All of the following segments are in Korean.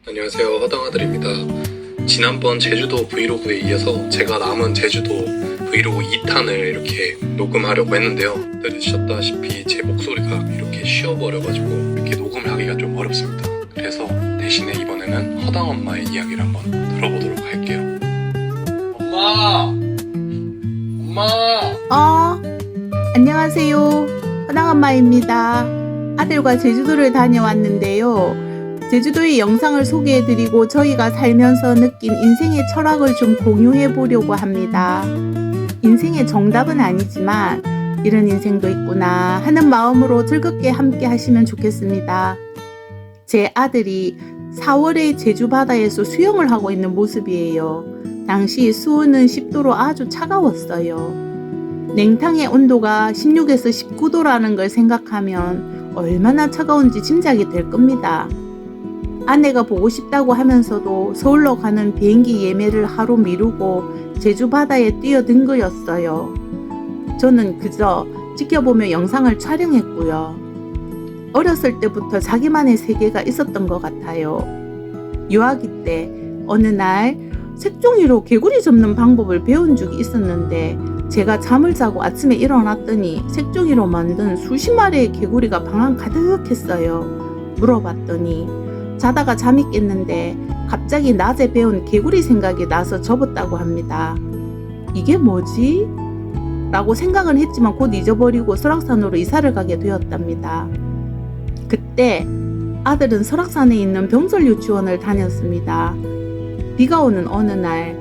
안녕하세요, 허당아들입니다. 지난번 제주도 브이로그에 이어서 제가 남은 제주도 브이로그 2탄을 이렇게 녹음하려고 했는데요. 들으셨다시피 제 목소리가 이렇게 쉬어버려가지고 이렇게 녹음을 하기가 좀 어렵습니다. 그래서 대신에 이번에는 허당엄마의 이야기를 한번 들어보도록 할게요. 엄마! 안녕하세요. 허당엄마입니다. 아들과 제주도를 다녀왔는데요. 제주도의 영상을 소개해드리고 저희가 살면서 느낀 인생의 철학을 좀 공유해 보려고 합니다. 인생의 정답은 아니지만 이런 인생도 있구나 하는 마음으로 즐겁게 함께 하시면 좋겠습니다. 제 아들이 4월에 제주 바다에서 수영을 하고 있는 모습이에요. 당시 수온은 10도로 아주 차가웠어요. 냉탕의 온도가 16에서 19도라는 걸 생각하면 얼마나 차가운지 짐작이 될 겁니다. 아내가 보고 싶다고 하면서도 서울로 가는 비행기 예매를 하루 미루고 제주 바다에 뛰어든 거였어요. 저는 그저 지켜보며 영상을 촬영했고요. 어렸을 때부터 자기만의 세계가 있었던 것 같아요. 유아기 때 어느 날 색종이로 개구리 접는 방법을 배운 적이 있었는데 제가 잠을 자고 아침에 일어났더니 색종이로 만든 수십 마리의 개구리가 방 안 가득했어요. 물어봤더니 자다가 잠이 깼는데 갑자기 낮에 배운 개구리 생각이 나서 접었다고 합니다. 이게 뭐지? 라고 생각은 했지만 곧 잊어버리고 설악산으로 이사를 가게 되었답니다. 그때 아들은 설악산에 있는 병설 유치원을 다녔습니다. 비가 오는 어느 날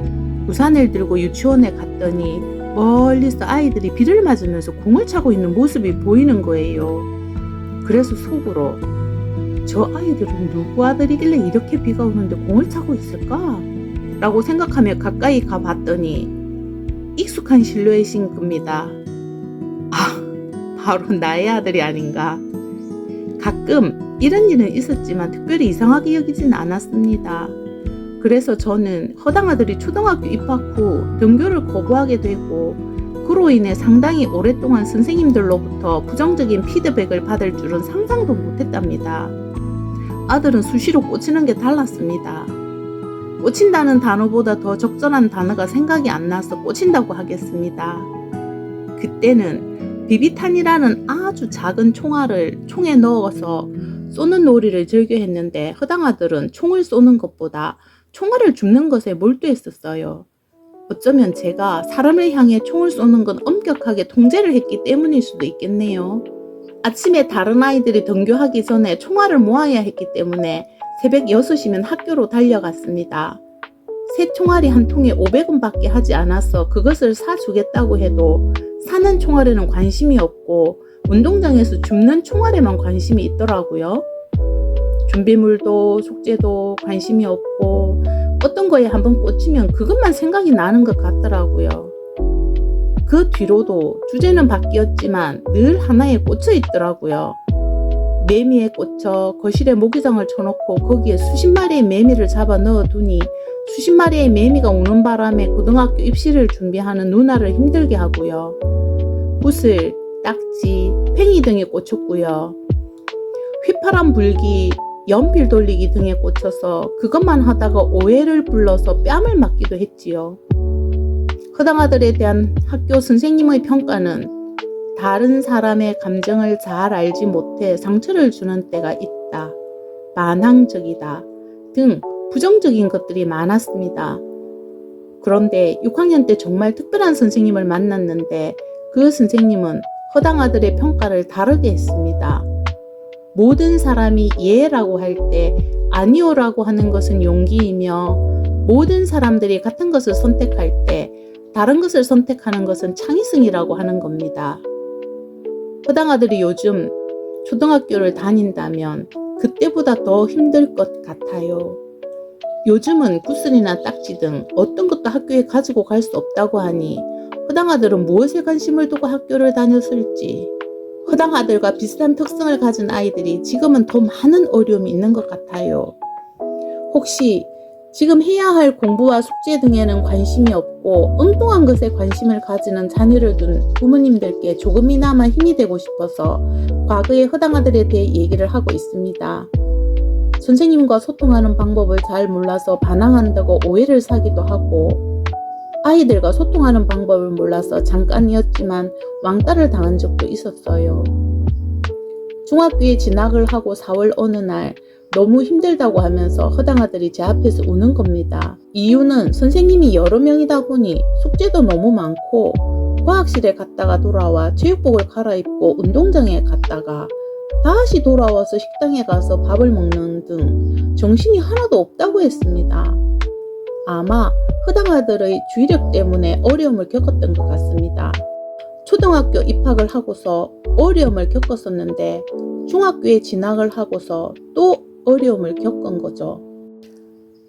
우산을 들고 유치원에 갔더니 멀리서 아이들이 비를 맞으면서 공을 차고 있는 모습이 보이는 거예요. 그래서 속으로 저 아이들은 누구 아들이길래 이렇게 비가 오는데 공을 차고 있을까? 라고 생각하며 가까이 가봤더니 익숙한 실루엣인 겁니다. 바로 나의 아들이 아닌가. 가끔 이런 일은 있었지만 특별히 이상하게 여기진 않았습니다. 그래서 저는 허당아들이 초등학교 입학 후 등교를 거부하게 되고 그로 인해 상당히 오랫동안 선생님들로부터 부정적인 피드백을 받을 줄은 상상도 못했답니다. 아들은 수시로 꽂히는 게 달랐습니다. 꽂힌다는 단어보다 더 적절한 단어가 생각이 안 나서 꽂힌다고 하겠습니다. 그때는 비비탄이라는 아주 작은 총알을 총에 넣어서 쏘는 놀이를 즐겨 했는데 허당아들은 총을 쏘는 것보다 총알을 줍는 것에 몰두했었어요. 어쩌면 제가 사람을 향해 총을 쏘는 건 엄격하게 통제를 했기 때문일 수도 있겠네요. 아침에 다른 아이들이 등교하기 전에 총알을 모아야 했기 때문에 새벽 6시면 학교로 달려갔습니다. 새 총알이 한 통에 500원 밖에 하지 않아서 그것을 사주겠다고 해도 사는 총알에는 관심이 없고 운동장에서 줍는 총알에만 관심이 있더라고요. 준비물도 숙제도 관심이 없고 어떤 거에 한번 꽂히면 그것만 생각이 나는 것 같더라고요. 그 뒤로도 주제는 바뀌었지만 늘 하나에 꽂혀 있더라고요. 매미에 꽂혀 거실에 모기장을 쳐놓고 거기에 수십 마리의 매미를 잡아 넣어두니 수십 마리의 매미가 우는 바람에 고등학교 입시를 준비하는 누나를 힘들게 하고요. 붓을, 딱지, 팽이 등에 꽂혔고요. 휘파람 불기, 연필 돌리기 등에 꽂혀서 그것만 하다가 오해를 불러서 뺨을 맞기도 했지요. 허당아들에 대한 학교 선생님의 평가는 다른 사람의 감정을 잘 알지 못해 상처를 주는 때가 있다, 반항적이다 등 부정적인 것들이 많았습니다. 그런데 6학년 때 정말 특별한 선생님을 만났는데 그 선생님은 허당아들의 평가를 다르게 했습니다. 모든 사람이 예라고 할 때 아니오라고 하는 것은 용기이며 모든 사람들이 같은 것을 선택할 때 다른 것을 선택하는 것은 창의성이라고 하는 겁니다. 허당아들이 요즘 초등학교를 다닌다면 그때보다 더 힘들 것 같아요. 요즘은 구슬이나 딱지 등 어떤 것도 학교에 가지고 갈 수 없다고 하니 허당아들은 무엇에 관심을 두고 학교를 다녔을지. 허당아들과 비슷한 특성을 가진 아이들이 지금은 더 많은 어려움이 있는 것 같아요. 혹시 지금 해야 할 공부와 숙제 등에는 관심이 없고 엉뚱한 것에 관심을 가지는 자녀를 둔 부모님들께 조금이나마 힘이 되고 싶어서 과거의 허당아들에 대해 얘기를 하고 있습니다. 선생님과 소통하는 방법을 잘 몰라서 반항한다고 오해를 사기도 하고, 아이들과 소통하는 방법을 몰라서 잠깐이었지만 왕따를 당한 적도 있었어요. 중학교에 진학을 하고 4월 어느 날 너무 힘들다고 하면서 허당아들이 제 앞에서 우는 겁니다. 이유는 선생님이 여러 명이다 보니 숙제도 너무 많고 과학실에 갔다가 돌아와 체육복을 갈아입고 운동장에 갔다가 다시 돌아와서 식당에 가서 밥을 먹는 등 정신이 하나도 없다고 했습니다. 아마 허당아들의 주의력 때문에 어려움을 겪었던 것 같습니다. 초등학교 입학을 하고서 어려움을 겪었었는데 중학교에 진학을 하고서 또 어려움을 겪은 거죠.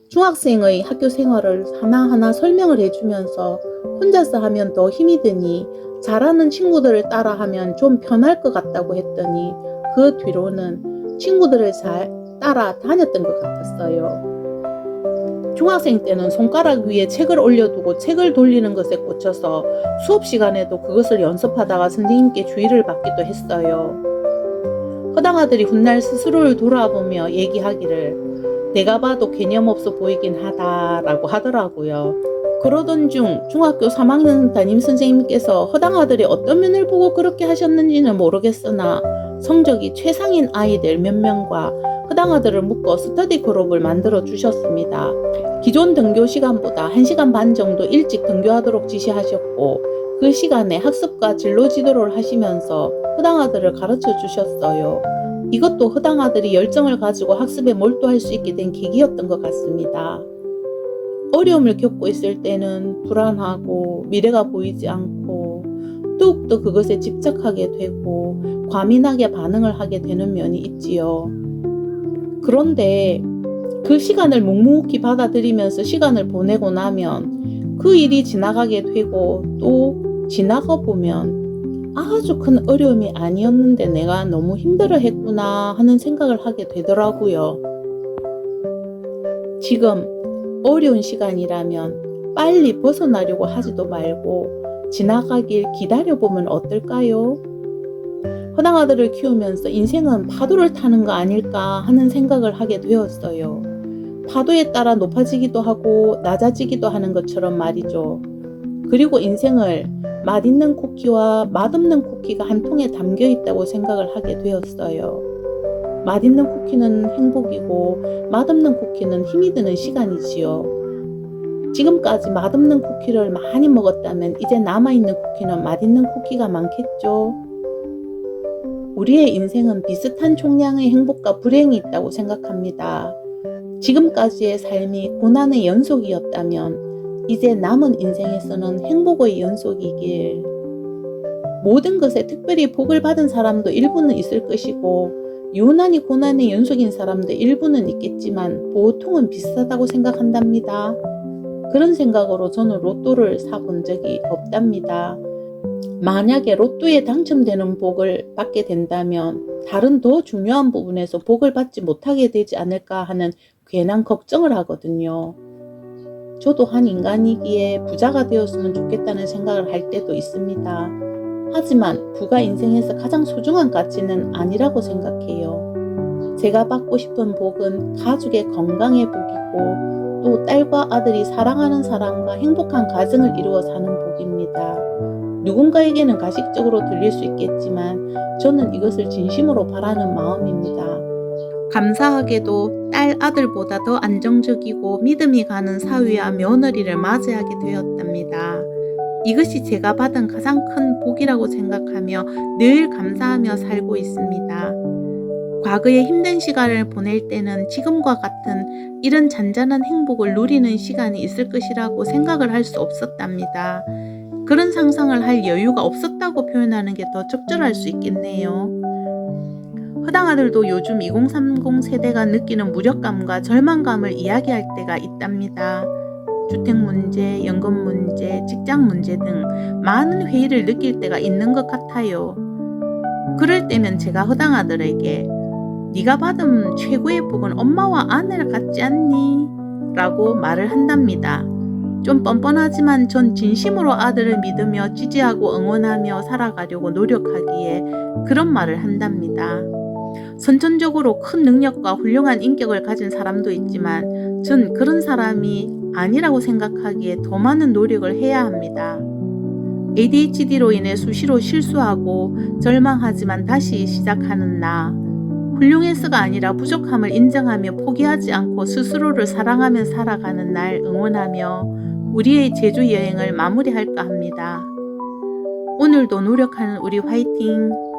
중학생의 학교 생활을 하나하나 설명을 해주면서 혼자서 하면 더 힘이 드니 잘하는 친구들을 따라하면 좀 편할 것 같다고 했더니 그 뒤로는 친구들을 잘 따라 다녔던 것 같았어요. 중학생 때는 손가락 위에 책을 올려두고 책을 돌리는 것에 꽂혀서 수업 시간에도 그것을 연습하다가 선생님께 주의를 받기도 했어요. 허당아들이 훗날 스스로를 돌아보며 얘기하기를 내가 봐도 개념 없어 보이긴 하다라고 하더라고요. 그러던 중 중학교 3학년 담임선생님께서 허당아들이 어떤 면을 보고 그렇게 하셨는지는 모르겠으나 성적이 최상인 아이들 몇 명과 허당아들을 묶어 스터디 그룹을 만들어 주셨습니다. 기존 등교 시간보다 1시간 반 정도 일찍 등교하도록 지시하셨고 그 시간에 학습과 진로 지도를 하시면서 허당아들을 가르쳐 주셨어요. 이것도 허당아들이 열정을 가지고 학습에 몰두할 수 있게 된 계기였던 것 같습니다. 어려움을 겪고 있을 때는 불안하고 미래가 보이지 않고 더욱더 그것에 집착하게 되고 과민하게 반응을 하게 되는 면이 있지요. 그런데 그 시간을 묵묵히 받아들이면서 시간을 보내고 나면 그 일이 지나가게 되고 또 지나가 보면 아주 큰 어려움이 아니었는데 내가 너무 힘들어 했구나 하는 생각을 하게 되더라고요. 지금 어려운 시간이라면 빨리 벗어나려고 하지도 말고 지나가길 기다려보면 어떨까요? 허당아들을 키우면서 인생은 파도를 타는 거 아닐까 하는 생각을 하게 되었어요. 파도에 따라 높아지기도 하고 낮아지기도 하는 것처럼 말이죠. 그리고 인생을 맛있는 쿠키와 맛없는 쿠키가 한 통에 담겨 있다고 생각을 하게 되었어요. 맛있는 쿠키는 행복이고 맛없는 쿠키는 힘이 드는 시간이지요. 지금까지 맛없는 쿠키를 많이 먹었다면 이제 남아있는 쿠키는 맛있는 쿠키가 많겠죠. 우리의 인생은 비슷한 총량의 행복과 불행이 있다고 생각합니다. 지금까지의 삶이 고난의 연속이었다면 이제 남은 인생에서는 행복의 연속이길. 모든 것에 특별히 복을 받은 사람도 일부는 있을 것이고 유난히 고난의 연속인 사람도 일부는 있겠지만 보통은 비슷하다고 생각한답니다. 그런 생각으로 저는 로또를 사본 적이 없답니다. 만약에 로또에 당첨되는 복을 받게 된다면 다른 더 중요한 부분에서 복을 받지 못하게 되지 않을까 하는 괜한 걱정을 하거든요. 저도 한 인간이기에 부자가 되었으면 좋겠다는 생각을 할 때도 있습니다. 하지만 부가 인생에서 가장 소중한 가치는 아니라고 생각해요. 제가 받고 싶은 복은 가족의 건강의 복이고 또 딸과 아들이 사랑하는 사람과 행복한 가정을 이루어 사는 복입니다. 누군가에게는 가식적으로 들릴 수 있겠지만 저는 이것을 진심으로 바라는 마음입니다. 감사하게도 딸 아들보다 더 안정적이고 믿음이 가는 사위와 며느리를 맞이하게 되었답니다. 이것이 제가 받은 가장 큰 복이라고 생각하며 늘 감사하며 살고 있습니다. 과거에 힘든 시간을 보낼 때는 지금과 같은 이런 잔잔한 행복을 누리는 시간이 있을 것이라고 생각을 할 수 없었답니다. 그런 상상을 할 여유가 없었다고 표현하는 게 더 적절할 수 있겠네요. 허당아들도 요즘 2030 세대가 느끼는 무력감과 절망감을 이야기할 때가 있답니다. 주택 문제, 연금 문제, 직장 문제 등 많은 회의를 느낄 때가 있는 것 같아요. 그럴 때면 제가 허당아들에게 네가 받은 최고의 복은 엄마와 아내를 같지 않니? 라고 말을 한답니다. 좀 뻔뻔하지만 전 진심으로 아들을 믿으며 지지하고 응원하며 살아가려고 노력하기에 그런 말을 한답니다. 선천적으로 큰 능력과 훌륭한 인격을 가진 사람도 있지만 전 그런 사람이 아니라고 생각하기에 더 많은 노력을 해야 합니다. ADHD로 인해 수시로 실수하고 절망하지만 다시 시작하는 나. 훌륭해서가 아니라 부족함을 인정하며 포기하지 않고 스스로를 사랑하며 살아가는 날 응원하며 우리의 제주 여행을 마무리할까 합니다. 오늘도 노력하는 우리 화이팅!